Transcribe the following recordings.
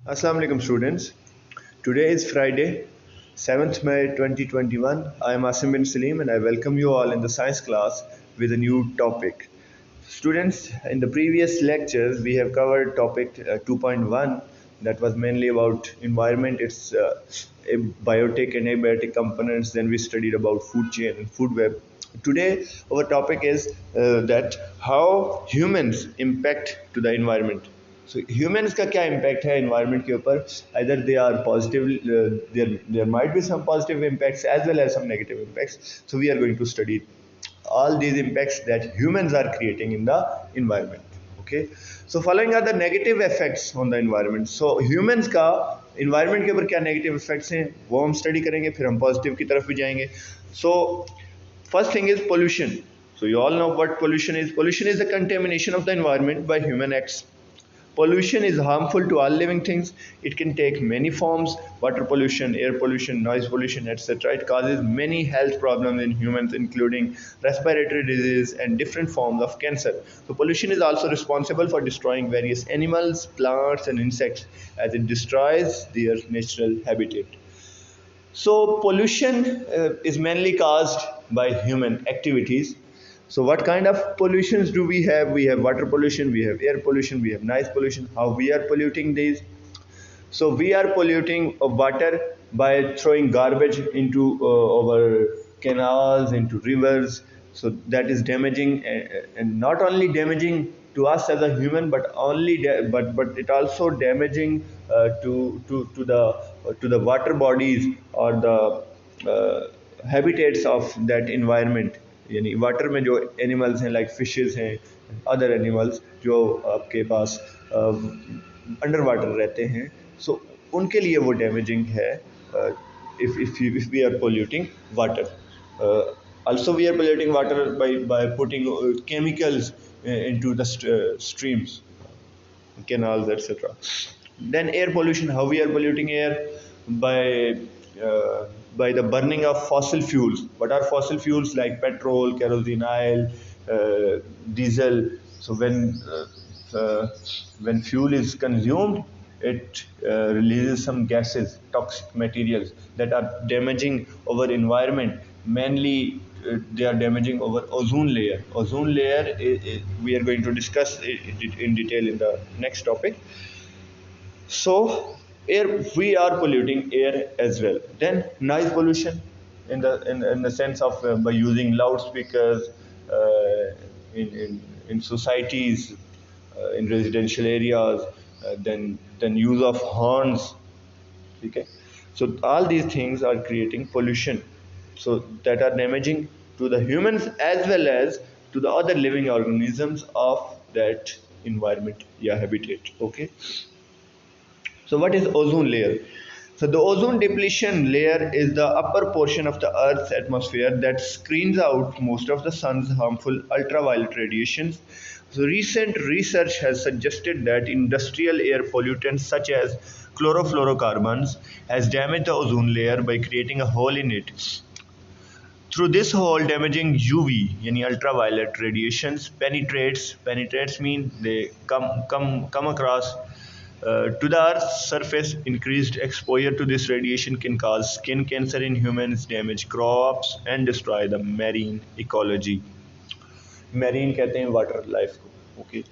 Assalamu alaikum students. Today is Friday, 7th May 2021. I am Asim bin Salim and I welcome you all in the science class with a new topic. Students, in the previous lectures we have covered topic 2.1 that was mainly about environment, its biotic and abiotic components. Then we studied about food chain and food web. Today our topic is that how humans impact to the environment. So humans का क्या impact है environment के ऊपर? Either they are positive, there might be some positive impacts as well as some negative impacts. So we are going to study all these impacts that humans are creating in the environment. Okay. So following are the negative effects on the environment. So humans का environment के ऊपर क्या negative effects हैं वो हम study करेंगे, फिर हम positive की तरफ भी जाएंगे. So first thing is pollution. So you all know what pollution is. Pollution is the contamination of the environment by human acts. Pollution is harmful to all living things. It can take many forms: water pollution, air pollution, noise pollution, etc. It causes many health problems in humans, including respiratory disease and different forms of cancer. So pollution is also responsible for destroying various animals, plants, and insects as it destroys their natural habitat. So pollution is mainly caused by human activities. So what kind of pollutions do we have? We have water pollution, we have air pollution, we have noise pollution. How we are polluting these? So we are polluting water by throwing garbage into our canals, into rivers. So that is damaging, and not only damaging to us as a human, but but it also damaging to the water bodies or the habitats of that environment. यानी water में जो animals हैं like fishes हैं, other animals जो आपके पास under water रहते हैं, सो उनके लिए वो डैमेजिंग है if we are polluting water. Also we are polluting water by putting chemicals into the streams, canals, etc. Then air pollution. How we are polluting air? By the burning of fossil fuels. What are fossil fuels? Like petrol, kerosene, oil, diesel. So when fuel is consumed, it releases some gases, toxic materials that are damaging our environment. Mainly they are damaging our ozone layer. Ozone layer we are going to discuss it in detail in the next topic. So air, we are polluting air as well. Then noise pollution, in the sense of by using loudspeakers in societies, in residential areas, then use of horns. Okay, so all these things are creating pollution, so that are damaging to the humans as well as to the other living organisms of that environment, yeah, habitat. Okay. So what is ozone layer? So the ozone depletion layer is the upper portion of the Earth's atmosphere that screens out most of the sun's harmful ultraviolet radiations. So recent research has suggested that industrial air pollutants such as chlorofluorocarbons has damaged the ozone layer by creating a hole in it. Through this hole, damaging UV, yani ultraviolet radiations penetrates mean they come across to the Earth's surface. Increased exposure to this radiation can cause skin cancer in humans, damage crops, and destroy the marine ecology. Marine कहते हैं water life को. Okay.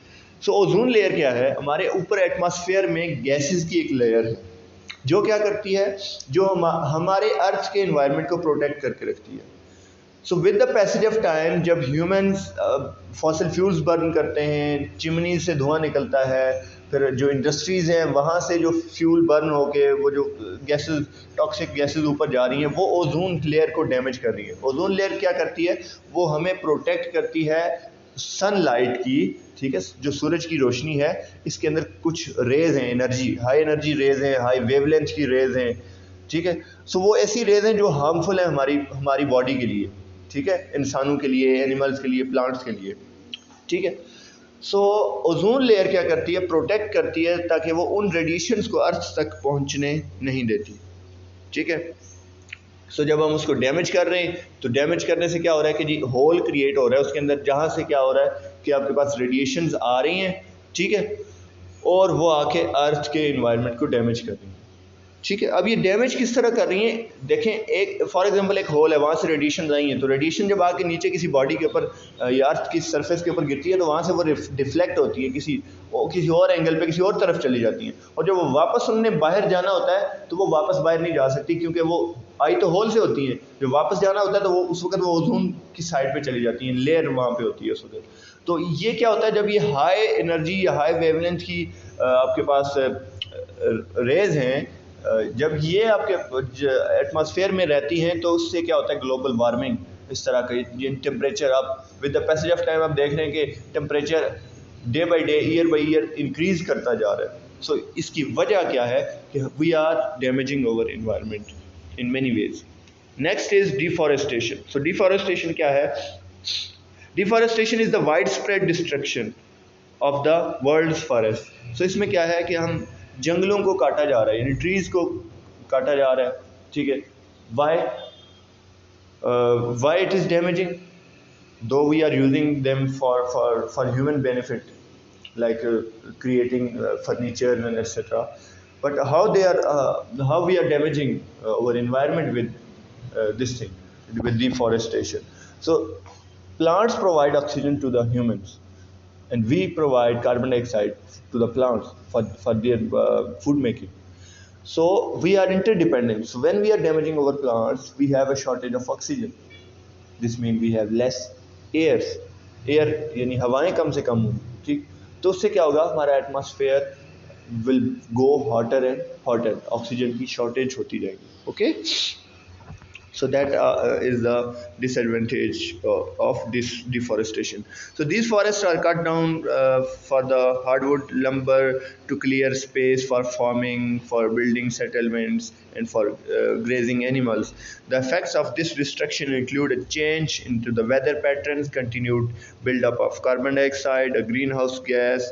सो ozone layer क्या है? हमारे ऊपर atmosphere में gases की एक लेयर है जो क्या करती है, जो हमारे अर्थ के एनवायरनमेंट को प्रोटेक्ट करके रखती है. So with the passage of time, जब ह्यूमंस फॉसिल फ्यूल्स बर्न करते हैं, चिमनी से धुआं निकलता है, फिर जो इंडस्ट्रीज़ हैं वहाँ से जो फ्यूल बर्न होके वो जो गैसेस, टॉक्सिक गैसेस ऊपर जा रही हैं, वो ओजोन लेयर को डैमेज कर रही है. ओजोन लेयर क्या करती है? वो हमें प्रोटेक्ट करती है सनलाइट की. ठीक है, जो सूरज की रोशनी है, इसके अंदर कुछ रेज हैं, एनर्जी, हाई एनर्जी रेज हैं, हाई वेवलेंथ की रेज हैं. ठीक है, सो वो ऐसी रेज हैं जो हार्मफुल है हमारी बॉडी के लिए. ठीक है, इंसानों के लिए, एनिमल्स के लिए, प्लांट्स के लिए. ठीक है. सो ओजोन लेयर क्या करती है? प्रोटेक्ट करती है ताकि वो उन रेडिएशंस को अर्थ तक पहुंचने नहीं देती. ठीक है. सो जब हम उसको डैमेज कर रहे हैं, तो डैमेज करने से क्या हो रहा है कि जी होल क्रिएट हो रहा है उसके अंदर, जहाँ से क्या हो रहा है कि आपके पास रेडिएशंस आ रही हैं. ठीक है. और वो आके अर्थ के इन्वायरमेंट को डैमेज कर रही हैं। ठीक है, अब ये डैमेज किस तरह कर रही हैं, देखें, एक फॉर एग्जांपल एक होल है, वहाँ से रेडिएशन आई है, तो रेडिएशन जब आके नीचे किसी बॉडी के ऊपर या अर्थ की सरफेस के ऊपर गिरती है तो वहाँ से वो डिफ्लेक्ट होती है, किसी और एंगल पे किसी और तरफ चली जाती हैं, और जब वो वापस उनने बाहर जाना होता है तो वो वापस बाहर नहीं जा सकती, क्योंकि वो आई तो होल से होती हैं, जब वापस जाना होता है तो वो उस वक्त वो ओजोन की साइड पे चली जाती हैं, लेयर वहाँ पे होती है उस वक्त। तो ये क्या होता है, जब ये हाई एनर्जी या हाई वेवलेंथ की आपके पास रेज हैं, जब ये आपके एटमॉस्फेयर में रहती हैं तो उससे क्या होता है, ग्लोबल वार्मिंग, इस तरह का ये टेम्परेचर, आप with the passage of time आप देख रहे हैं कि temperature day by day, year by year increase करता जा रहा है। सो इसकी वजह क्या है कि we are damaging over environment in many ways. Next is deforestation. So deforestation क्या है? Deforestation is the wide spread destruction of the world's forest. So इसमें क्या है कि हम जंगलों को काटा जा रहा है, यानी ट्रीज को काटा जा रहा है। ठीक है, why it is damaging, though we are using them for human benefit, like creating furniture and etc. But how we are damaging our environment with this thing, with deforestation. So plants provide oxygen to the humans, and we provide carbon dioxide to the plants for their food making. So we are interdependent. So when we are damaging our plants, we have a shortage of oxygen. This means we have less air यानी हवाएं कम से कम होंगी। ठीक, तो उससे क्या होगा, हमारा atmosphere will go hotter and hotter, oxygen की शॉर्टेज होती जाएगी। Okay, so that is the disadvantage of this deforestation. So these forests are cut down for the hardwood lumber to clear space for farming, for building settlements, and for grazing animals. The effects of this destruction include a change into the weather patterns, continued buildup of carbon dioxide, a greenhouse gas,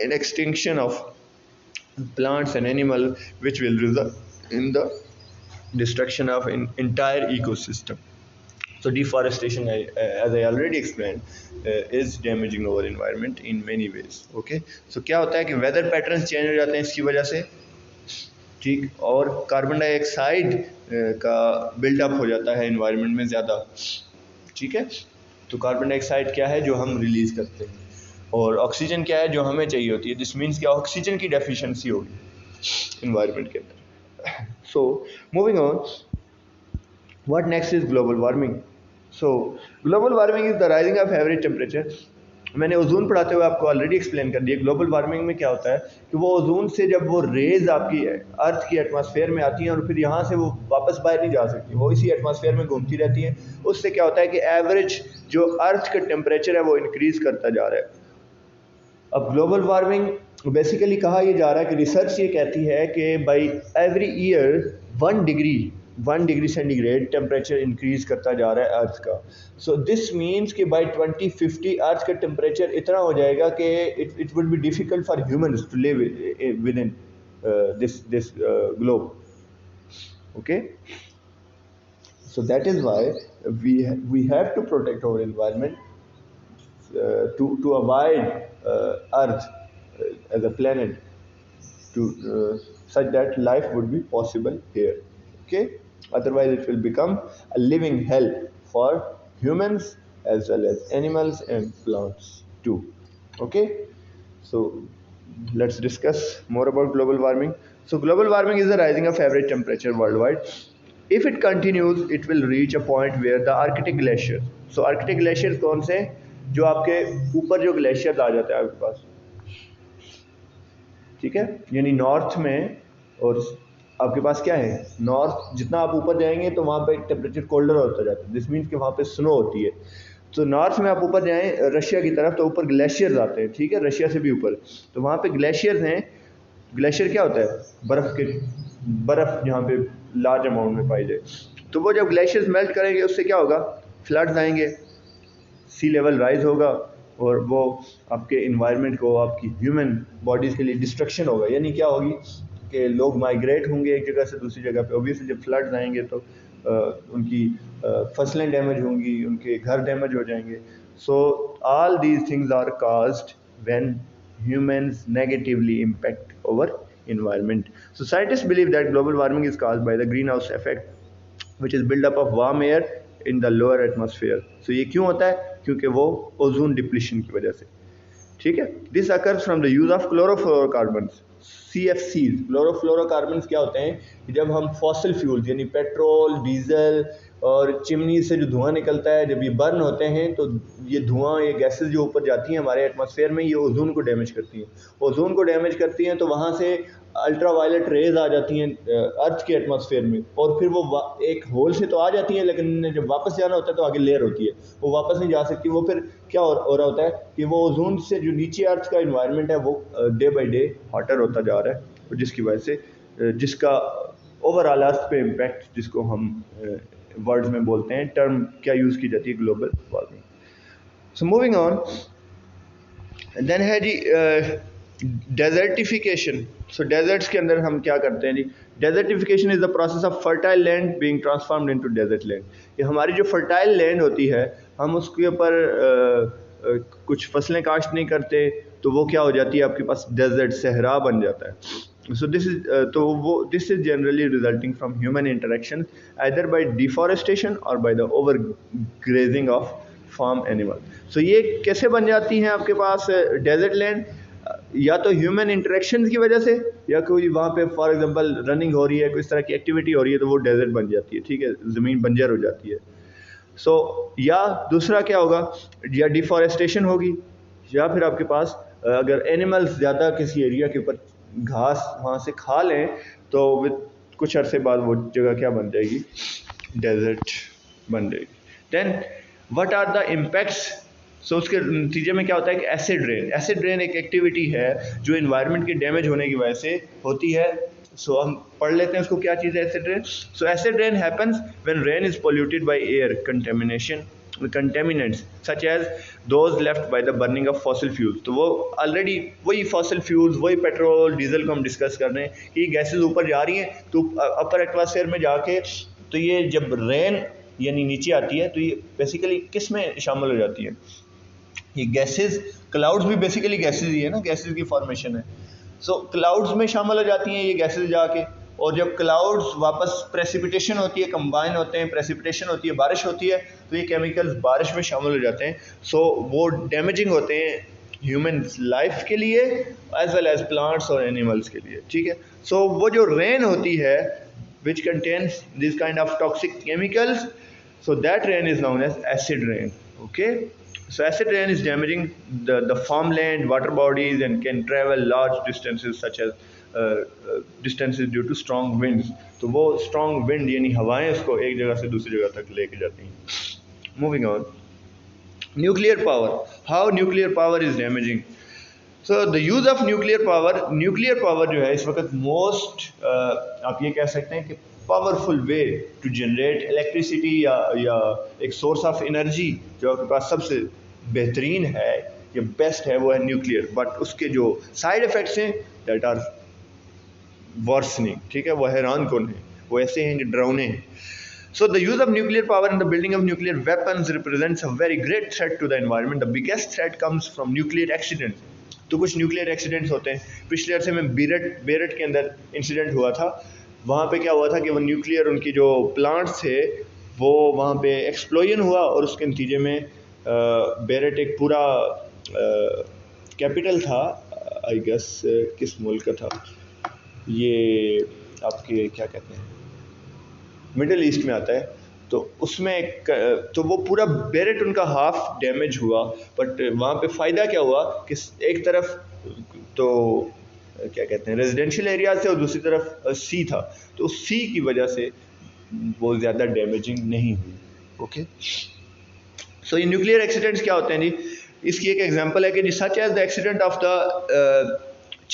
and extinction of plants and animals, which will result in the destruction of an entire ecosystem. So deforestation, as I already explained, is damaging our environment in many ways. Okay, so क्या होता है कि weather patterns change हो जाते हैं इसकी वजह से। ठीक, और कार्बन डाइऑक्साइड का बिल्डअप हो जाता है एनवायरनमेंट में ज़्यादा। ठीक है, तो कार्बन डाइऑक्साइड क्या है, जो हम रिलीज करते हैं, और ऑक्सीजन क्या है, जो हमें चाहिए होती है। दिस मीन्स कि ऑक्सीजन की डेफिशिएंसी होगी एनवायरनमेंट के अंदर। So moving on, what next is global warming? So global warming is the rising of average temperature. मैंने ओजोन पढ़ाते हुए आपको ऑलरेडी एक्सप्लेन कर दिया। ग्लोबल वार्मिंग में क्या होता है कि वो ओजोन से जब वो रेज आपकी अर्थ की एटमॉस्फेयर में आती हैं और फिर यहाँ से वो वापस बाहर नहीं जा सकती, वो इसी एटमॉस्फेयर में घूमती रहती हैं। उससे क्या होता है कि एवरेज जो अर्थ का टेम्परेचर है वो इंक्रीज करता जा रहा है। अब ग्लोबल वार्मिंग बेसिकली कहा यह जा रहा है कि रिसर्च ये कहती है कि by every year 1 degree centigrade temperature increase करता जा रहा है अर्थ का। सो दिस मीन्स कि बाई 2050 अर्थ का टेम्परेचर इतना हो जाएगा कि it would be difficult for humans to live within this globe. Okay, so that is why we have to protect our environment to avoid Earth as a planet, to such that life would be possible here. Okay, otherwise it will become a living hell for humans as well as animals and plants too. Okay, so let's discuss more about global warming. So global warming is the rising of average temperature worldwide. If it continues, it will reach a point where the Arctic glaciers. So Arctic glaciers कौन से, जो आपके ऊपर जो glaciers आ जाते हैं आपके पास, ठीक है, यानी नॉर्थ में, और आपके पास क्या है, नॉर्थ जितना आप ऊपर जाएंगे तो वहाँ पे टेम्परेचर कोल्डर होता जाता है। दिस मीन्स कि वहाँ पे स्नो होती है। तो नॉर्थ में आप ऊपर जाएं रशिया की तरफ तो ऊपर ग्लेशियर्स आते हैं। ठीक है, रशिया से भी ऊपर, तो वहाँ पे ग्लेशियर्स हैं। ग्लेशियर क्या होता है, बर्फ़ जहाँ पे लार्ज अमाउंट में पाई जाए। तो वो जब ग्लेशियर्स मेल्ट करेंगे उससे क्या होगा, फ्लड्स आएंगे, सी लेवल राइज होगा, और वो आपके इन्वायरमेंट को, आपकी ह्यूमन बॉडीज़ के लिए डिस्ट्रक्शन होगा। यानी क्या होगी कि लोग माइग्रेट होंगे एक जगह से दूसरी जगह पे। ऑब्वियसली जब फ्लड्स आएंगे तो उनकी फसलें डैमेज होंगी, उनके घर डैमेज हो जाएंगे। So all these things are caused when humans negatively impact our environment. So scientists believe that global warming is caused by the greenhouse effect, which is build up of warm air in the lower atmosphere. So ये क्यों होता है? क्योंकि वो ozone depletion की वजह से, ठीक है. This occurs from the use of chlorofluorocarbons, CFCs. Chlorofluorocarbons क्या होते हैं? जब हम फॉसिल फ्यूल्स यानी पेट्रोल, डीजल और चिमनी से जो धुआं निकलता है, जब ये बर्न होते हैं तो ये धुआं, ये गैसेस जो ऊपर जाती हैं हमारे एटमॉस्फेयर में, ये ओजोन को डैमेज करती हैं. ओजोन को डैमेज करती हैं तो वहाँ से अल्ट्रा वायलेट रेज आ जाती हैं अर्थ के एटमॉस्फेयर में, और फिर वो एक होल से तो आ जाती हैं, लेकिन जब वापस जाना होता है तो आगे लेयर होती है, वो वापस नहीं जा सकती. वो फिर क्या हो रहा होता है कि वो ओजोन से जो नीचे अर्थ का इन्वायरमेंट है वो डे बाई डे हॉटर होता जा रहा है, और जिसकी वजह से जिसका ओवरऑल अर्थ पे इम्पैक्ट, जिसको हम वर्ड्स में बोलते हैं, टर्म क्या यूज़ की जाती है, global warming. So moving on, then है जी डेजर्टिफिकेशन. सो डेजर्ट्स के अंदर हम क्या करते हैं जी? Desertification is the process of fertile land being transformed into desert land. ये हमारी जो फर्टाइल लैंड होती है, हम उसके ऊपर कुछ फसलें काश्त नहीं करते तो वो क्या हो जाती है, आपके पास डेजर्ट, सहरा बन जाता है. So this is generally resulting from human interaction, either by deforestation or by the overgrazing of farm animal. So ये कैसे बन जाती हैं आपके पास डेजर्ट लैंड? या तो ह्यूमन इंटरेक्शन की वजह से, या कोई वहाँ पे फॉर एग्जांपल रनिंग हो रही है, कोई इस तरह की एक्टिविटी हो रही है, तो वो डेजर्ट बन जाती है, ठीक है, ज़मीन बंजर हो जाती है. सो या दूसरा क्या होगा, या डिफॉरेस्टेशन होगी, या फिर आपके पास अगर एनिमल्स ज़्यादा किसी एरिया के ऊपर घास वहाँ से खा लें तो विद कुछ अरसे बाद वो जगह क्या बन जाएगी, डेजर्ट बन जाएगी. Then what are the impacts? So उसके नतीजे में क्या होता है कि एसिड रेन. एसिड रेन एक एक्टिविटी है जो इन्वायरमेंट के डैमेज होने की वजह से होती है. सो हम पढ़ लेते हैं उसको, क्या चीज़ है acid rain. So acid rain happens when rain is polluted by air contamination, contaminants such as those left by the burning of fossil fuels. तो वो ऑलरेडी वही फॉसिल फ्यूल्स, वही पेट्रोल, डीजल को हम डिस्कस कर रहे हैं कि ये गैसेज ऊपर जा रही हैं तो अपर एटमॉस्फेयर में जाके, तो ये जब रेन यानी नीचे आती है तो ये बेसिकली किस में शामिल हो जाती है, ये गैसेज. क्लाउड्स भी बेसिकली गैसेज ही है ना, गैसेज की फॉर्मेशन है. सो क्लाउड्स में शामिल हो जाती हैं ये गैसेज जाके, और जब क्लाउड्स वापस प्रेसिपिटेशन होती है, कंबाइन होते हैं, प्रेसिपिटेशन होती है, बारिश होती है, तो ये केमिकल्स बारिश में शामिल हो जाते हैं. सो वो डैमेजिंग होते हैं ह्यूमन लाइफ के लिए एज वेल एज प्लांट्स और एनिमल्स के लिए, ठीक है. सो वो जो रेन होती है which contains this kind of toxic chemicals, so that rain is known as acid rain. Okay, so acid rain is damaging the farmland, water bodies, and can travel large distances such as distances due to strong winds. तो वो strong wind यानी हवाएं उसको एक जगह से दूसरी जगह तक लेके जाती हैं. Moving on, nuclear power. How nuclear power is damaging? So the use of nuclear power जो है इस वक्त most आप ये कह सकते हैं कि powerful way to generate electricity या एक सोर्स ऑफ एनर्जी जो आपके पास सबसे बेहतरीन है या बेस्ट है वो है न्यूक्लियर. बट उसके जो साइड इफ़ेक्ट्स हैं दैट आर वर्सनिंग, ठीक है, वो हैरान कौन है, वो ऐसे हैं कि डरावने हैं. So the use of nuclear power and the building of nuclear weapons represents a very great threat to the environment. The biggest threat comes from nuclear accidents. तो कुछ न्यूक्लियर एक्सीडेंट्स होते हैं. पिछले अर्से में बेरट के अंदर इंसिडेंट हुआ था. वहाँ पे क्या हुआ था कि वो न्यूक्लियर उनकी जो प्लांट्स थे वो वहाँ पे एक्सप्लोजन हुआ, और उसके नतीजे में बेरट एक पूरा कैपिटल था, आई गेस किस मुल्क का था ये, आपके क्या कहते हैं, मिडिल ईस्ट में आता है. तो उसमें तो वो पूरा बेरट उनका हाफ डैमेज हुआ. बट वहाँ पे फ़ायदा क्या हुआ कि एक तरफ तो क्या कहते हैं रेजिडेंशियल एरिया से, और दूसरी तरफ सी था, तो सी की वजह से वो ज़्यादा डैमेजिंग नहीं हुई. ओके, सो ये न्यूक्लियर एक्सीडेंट्स क्या होते हैं जी? इसकी एक एग्जांपल है कि जी such as the accident of the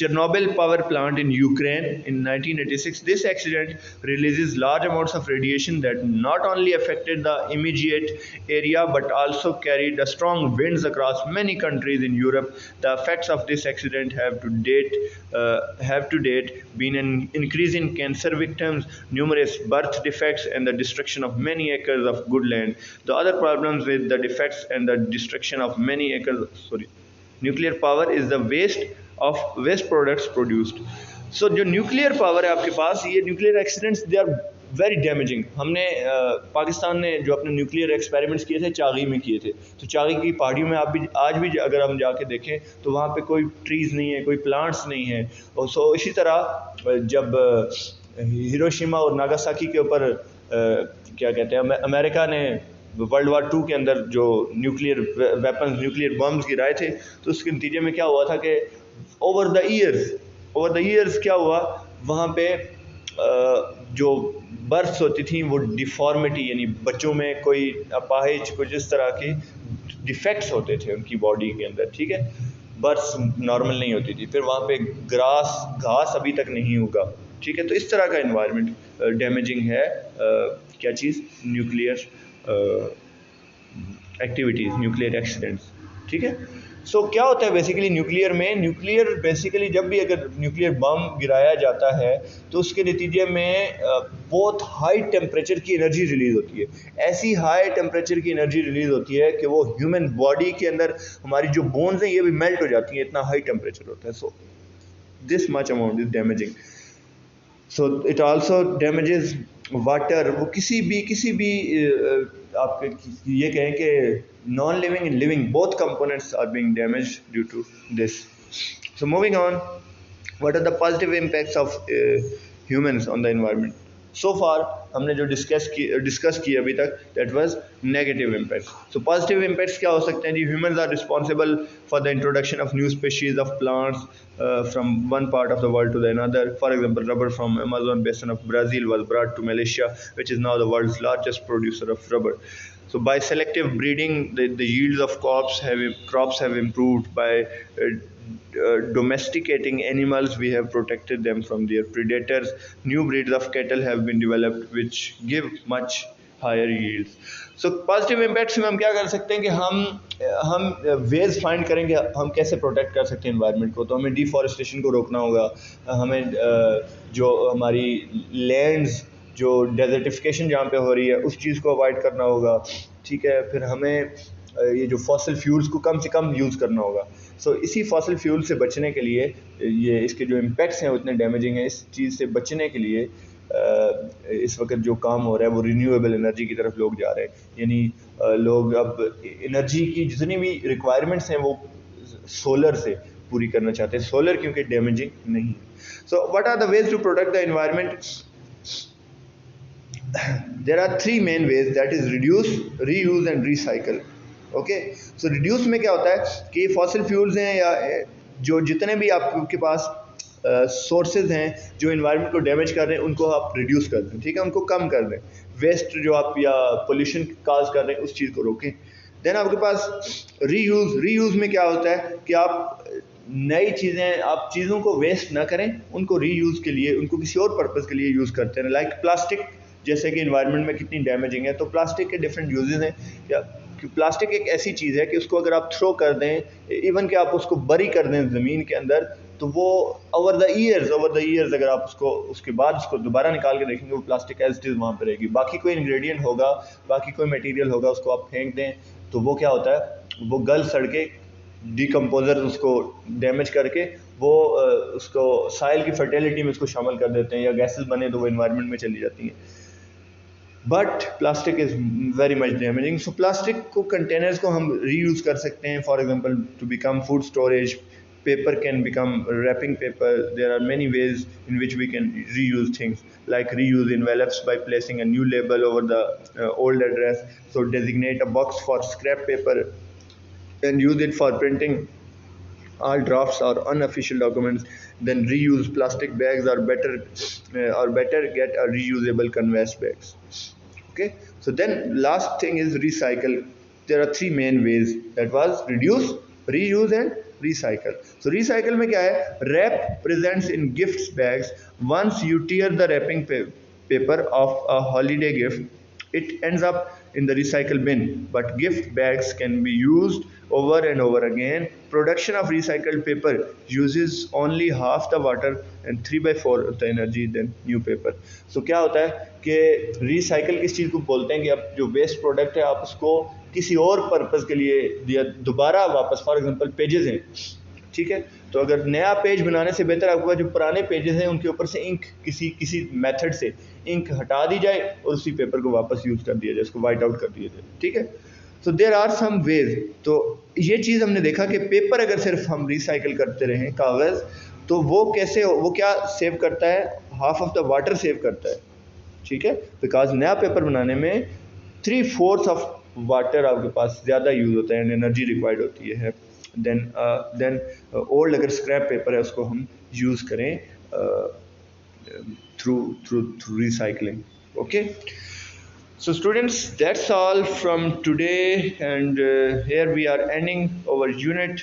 Chernobyl power plant in Ukraine in 1986. This accident releases large amounts of radiation that not only affected the immediate area but also carried strong winds across many countries in Europe. The effects of this accident have to date been an increase in cancer victims, numerous birth defects, and the destruction of many acres of good land. The other problems with the defects and the destruction of many acres nuclear power is the waste products produced. So जो nuclear power है आपके पास, ये nuclear accidents they are very damaging. हमने पाकिस्तान ने जो अपने nuclear experiments किए थे चागी में किए थे, तो चागी की पहाड़ियों में आप भी आज भी अगर हम जाके देखें तो वहाँ पे कोई ट्रीज़ नहीं है, कोई प्लांट्स नहीं है। और सो इसी तरह जब हिरोशिमा और नागासाकी के ऊपर क्या कहते हैं अमेरिका ने वर्ल्ड वार 2 के अंदर जो न्यूक्लियर वेपन्स, न्यूक्लियर बम्स गिराए थे, तो उसके नतीजे में क्या हुआ था कि ओवर द ईयर्स क्या हुआ, वहाँ पे जो बर्थ्स होती थी वो डिफॉर्मिटी, यानी बच्चों में कोई अपाहिज, कुछ इस तरह के डिफेक्ट्स होते थे उनकी बॉडी के अंदर, ठीक है, बर्थ्स नॉर्मल नहीं होती थी। फिर वहाँ पे घास अभी तक नहीं उगा, ठीक है। तो इस तरह का इन्वायरमेंट डैमेजिंग है क्या चीज़, न्यूक्लियर एक्टिविटीज़, न्यूक्लियर एक्सीडेंट्स, ठीक है। सो क्या होता है बेसिकली न्यूक्लियर में, न्यूक्लियर बेसिकली जब भी अगर न्यूक्लियर बम गिराया जाता है तो उसके नतीजे में बहुत हाई टेम्परेचर की एनर्जी रिलीज़ होती है। ऐसी हाई टेम्परेचर की एनर्जी रिलीज़ होती है कि वो ह्यूमन बॉडी के अंदर हमारी जो बोन्स हैं ये भी मेल्ट हो जाती हैं, इतना हाई टेम्परेचर होता है। So this much amount is damaging. So it also damages water. वो किसी भी आप ये कहें कि non living and living both components are being damaged due to this. So moving on, what are the positive impacts of humans on the environment. So far हमने जो discuss किया अभी तक, that was negative impact. So positive impacts क्या हो सकते हैं जी। Humans are responsible for the introduction of new species of plants from one part of the world to the another. For example, rubber from Amazon basin of Brazil was brought to Malaysia, which is now the world's largest producer of rubber. So by selective breeding, the yields of crops have improved. By domesticating animals, we have protected them from their predators. New breeds of cattle have been developed, which give much higher yields. So positive impacts में हम क्या कर सकते हैं कि हम veg find करेंगे हम कैसे प्रोटेक्ट कर सकते हैं एनवायरनमेंट को। तो हमें डिफॉरेस्टेशन को रोकना होगा, हमें जो हमारी लैंड्स, जो डेजर्टिफिकेशन जहाँ पे हो रही है उस चीज़ को अवॉइड करना होगा, ठीक है। फिर हमें ये जो फॉसिल फ्यूल्स को कम से कम यूज़ करना होगा। सो इसी फॉसिल फ्यूल से बचने के लिए, ये इसके जो इम्पैक्ट्स हैं उतने डैमेजिंग हैं, इस चीज़ से बचने के लिए इस वक्त जो काम हो रहा है वो रिन्यूएबल एनर्जी की तरफ लोग जा रहे हैं। यानी लोग अब एनर्जी की जितनी भी रिक्वायरमेंट्स हैं वो सोलर से पूरी करना चाहते हैं, सोलर क्योंकि डैमेजिंग नहीं है। So what are the ways to protect the environment. There are 3 main ways, that is reduce, reuse and recycle. Okay, so reduce में क्या होता है कि फॉसिल फ्यूल्स हैं या जो जितने भी आपके पास सोर्सेज हैं जो इन्वायरमेंट को डैमेज कर रहे हैं उनको आप रिड्यूस कर दें, ठीक है, उनको कम कर दें। वेस्ट जो आप या पोल्यूशन काज कर रहे हैं उस चीज़ को रोकें। देन आपके पास रीयूज़ में क्या होता है कि आप नई चीज़ें, आप चीज़ों को वेस्ट ना करें, उनको रीयूज़ के लिए, उनको किसी और पर्पज़ के लिए यूज़ करते हैं। लाइक प्लास्टिक, जैसे कि इन्वायरमेंट में कितनी डैमेजिंग है, तो प्लास्टिक के डिफरेंट यूजेस हैं। क्या कि प्लास्टिक एक ऐसी चीज़ है कि उसको अगर आप थ्रो कर दें, इवन कि आप उसको बरी कर दें ज़मीन के अंदर, तो वो ओवर द ईयर्स अगर आप उसके बाद उसको दोबारा निकाल के देखेंगे, वो प्लास्टिक एज इट इज़ वहाँ पर रहेगी। बाकी कोई इंग्रेडिएंट होगा, बाकी कोई मटेरियल होगा, उसको आप फेंक दें तो वो क्या होता है, वो गल सड़ के डिकम्पोजर उसको डैमेज करके वो उसको साइल की फर्टिलिटी में उसको शामिल कर देते हैं, या गैसेस बने तो वो इन्वायरमेंट में चली जाती हैं। But plastic is very much damaging. So plastic को, कंटेनर्स को हम रीयूज़ कर सकते हैं, for example to become food storage. Paper can become wrapping paper. There are many ways in which we can reuse things, like reuse envelopes by placing a new label over the old address. So designate a box for scrap paper and use it for printing all drafts or unofficial documents. Then reuse plastic bags, or better get a reusable canvas bags. Okay, so then last thing is recycle. There are 3 main ways, that was reduce, reuse and recycle. So recycle में क्या है, wrap presents in gifts bags. Once you tear the wrapping paper of a holiday gift, it ends up in the recycle bin, but gift bags can be used over and over again. Production of recycled paper uses only half the water and 3/4 of the energy than new paper. So क्या होता है कि recycle किस चीज़ को बोलते हैं कि अब जो वेस्ट प्रोडक्ट है आप उसको किसी और पर्पज़ के लिए दिया दोबारा वापस, फॉर एग्जांपल पेजेस हैं, ठीक है, तो अगर नया पेज बनाने से बेहतर आपके पास जो पुराने पेजेस हैं उनके ऊपर से इंक किसी मेथड से इंक हटा दी जाए और उसी पेपर को वापस यूज़ कर दिया जाए, उसको वाइट आउट कर दिया जाए, ठीक है। So there are some ways. तो ये चीज़ हमने देखा कि पेपर अगर सिर्फ हम रिसाइकिल करते रहें, कागज़, तो वो क्या सेव करता है, half of the water save करता है, ठीक है, बिकॉज नया पेपर बनाने में 3/4 ऑफ वाटर आपके पास ज़्यादा यूज़ होता है एंड एनर्जी रिक्वायर्ड होती है देन ओल्ड अगर स्क्रैप पेपर है उसको हम यूज़ करें through recycling. Okay, so students, that's all from today, and here we are ending our unit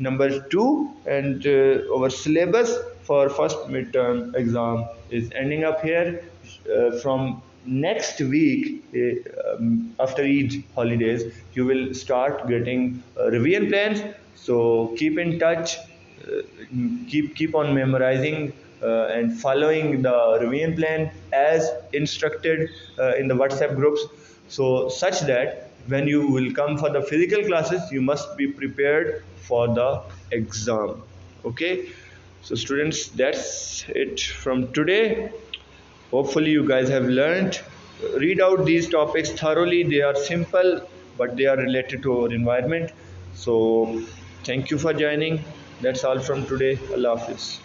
number 2, and our syllabus for first midterm exam is ending up here. From next week, after Eid holidays, you will start getting revision plans. So keep in touch, keep on memorizing and following the revision plan as instructed in the WhatsApp groups, so such that when you will come for the physical classes, you must be prepared for the exam. Okay, so students, that's it from today. Hopefully you guys have learned. Read out these topics thoroughly. They are simple, but they are related to our environment. So thank you for joining. That's all from today. Allah Hafiz.